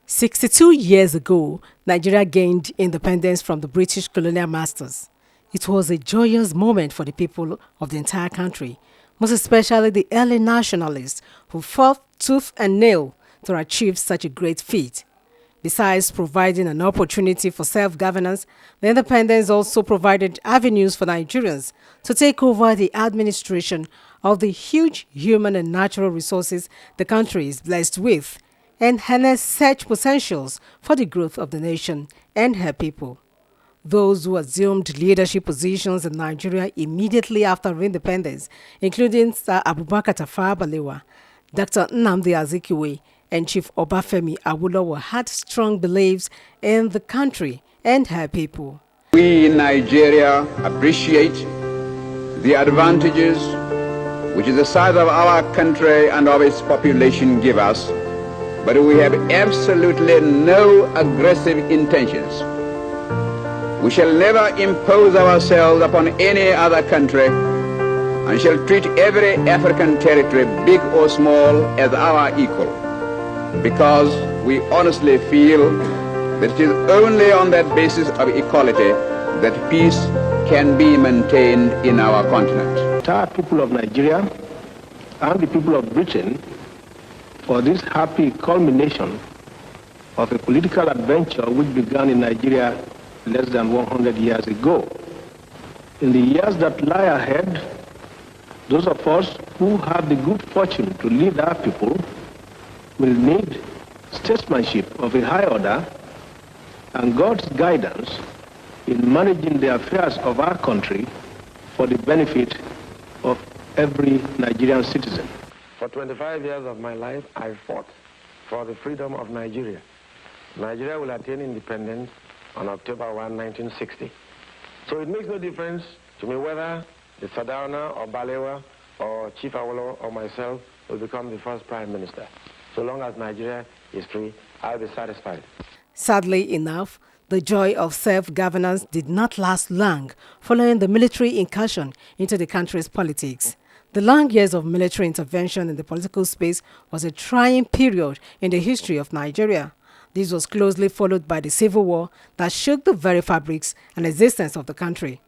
62 years ago, Nigeria gained independence from the British colonial masters. It was a joyous moment for the people of the entire country, most especially the early nationalists who fought tooth and nail to achieve such a great feat. Besides providing an opportunity for self-governance, the independence also provided avenues for Nigerians to take over the administration of the huge human and natural resources the country is blessed with and harness such potentials for the growth of the nation and her people. Those who assumed leadership positions in Nigeria immediately after independence, including Sir Abubakar Tafawa Balewa, Dr. Nnamdi Azikiwe, and Chief Obafemi Awolowo, had strong beliefs in the country and her people. We in Nigeria appreciate the advantages which the size of our country and of its population give us, but we have absolutely no aggressive intentions. We shall never impose ourselves upon any other country and shall treat every African territory, big or small, as our equal, because we honestly feel that it is only on that basis of equality that peace can be maintained in our continent. The entire people of Nigeria and the people of Britain for this happy culmination of a political adventure which began in Nigeria less than 100 years ago. In the years that lie ahead, those of us who have the good fortune to lead our people will need statesmanship of a high order and God's guidance in managing the affairs of our country for the benefit of every Nigerian citizen. For 25 years of my life, I fought for the freedom of Nigeria. Nigeria will attain independence on October 1, 1960. So it makes no difference to me whether the Sardauna or Balewa or Chief Awolowo or myself will become the first Prime Minister. So long as Nigeria is free, I'll be satisfied. Sadly enough, the joy of self-governance did not last long following the military incursion into the country's politics. The long years of military intervention in the political space was a trying period in the history of Nigeria. This was closely followed by the civil war that shook the very fabrics and existence of the country.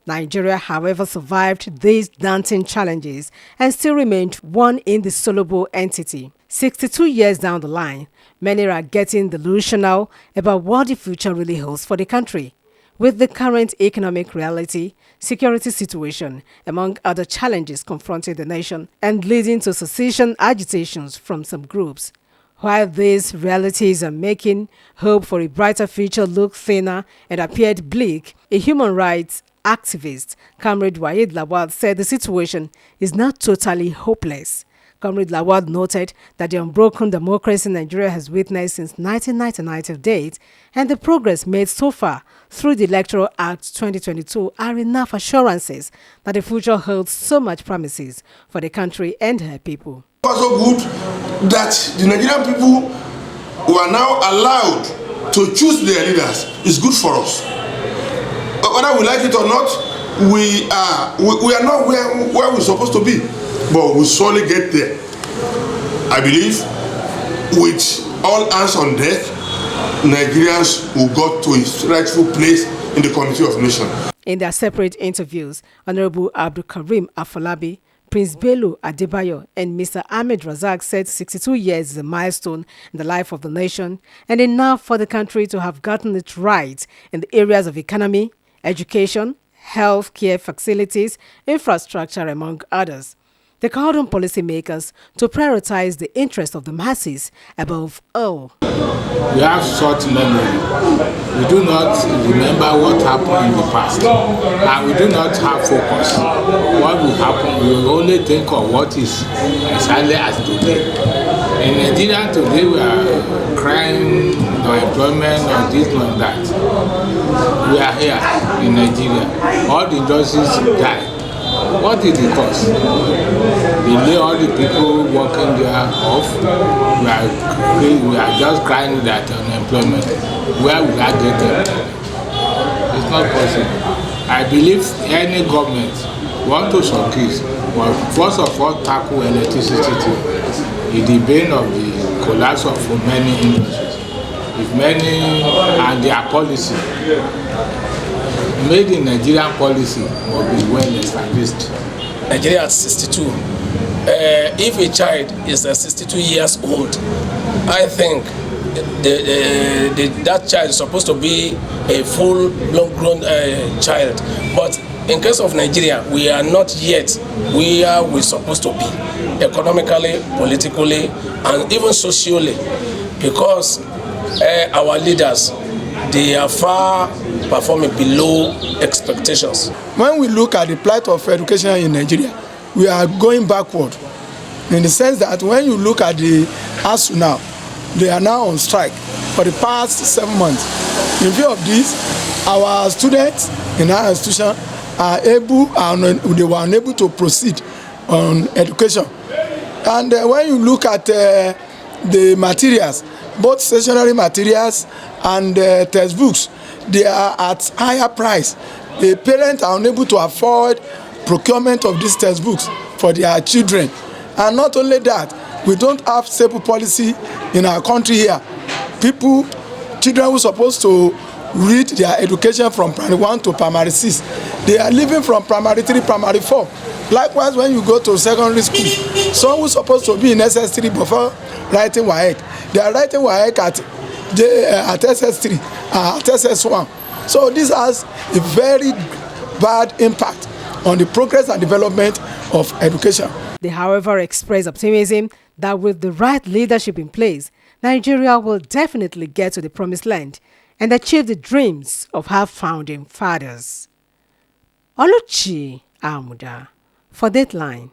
Nigeria, however, survived these daunting challenges and still remained one indissoluble entity. 62 years down the line, many are getting delusional about what the future really holds for the country. With the current economic reality, security situation, among other challenges confronting the nation and leading to secession agitations from some groups. While these realities are making hope for a brighter future look thinner and appeared bleak, a human rights activist, Comrade Waheed Lawal, said the situation is not totally hopeless. Comrade Lawal noted that the unbroken democracy Nigeria has witnessed since 1999 to date and the progress made so far through the Electoral Act 2022 are enough assurances that the future holds so much promises for the country and her people. Also good that the Nigerian people who are now allowed to choose their leaders is good for us. But whether we like it or not, we are not where we're supposed to be. But we'll surely get there. I believe with all hands on deck, Nigerians will go to its rightful place in the community of nations. In their separate interviews, Honorable Abdul Karim Afolabi, Prince Bello Adebayo, and Mr. Ahmed Razak said 62 years is a milestone in the life of the nation and enough for the country to have gotten it right in the areas of economy, education, health care facilities, infrastructure, among others. They called on policymakers to prioritize the interest of the masses above all. We have short memory. We do not remember what happened in the past, and we do not have focus. What will happen, we will only think of what is exactly as today. In Nigeria today, we are crying unemployment or this or that. We are here in Nigeria. All the industries die. What is the cause? They lay all the people working there off. We are just crying that unemployment. Where will I get employment? It's not possible. I believe any government want to succeed, but first of all tackle electricity. It's the bane of the collapse of many industries. if many and their policy, made in Nigerian policy will be well established. Nigeria at 62. If a child is 62 years old, I think that child is supposed to be a full grown child. But in case of Nigeria, we are not yet where we're supposed to be, economically, politically, and even socially, because our leaders, they are far performing below expectations. When we look at the plight of education in Nigeria, we are going backward, in the sense that when you look at the ASUU now, they are now on strike for the past 7 months. In view of this, our students in our institution they were unable to proceed on education. And when you look at the materials, both stationery materials and textbooks, they are at higher price. The parents are unable to afford procurement of these textbooks for their children. And not only that, we don't have stable policy in our country here. Children who are supposed to read their education from primary 1 to primary 6, they are leaving from primary 3, primary 4. Likewise, when you go to secondary school, some who are supposed to be in SS3 before writing WAEC, they are writing WAEC at SS3, at SS1. So this has a very bad impact on the progress and development of education. They, however, express optimism that with the right leadership in place, Nigeria will definitely get to the promised land and achieve the dreams of our founding fathers. Oluchi Amuda for Dateline.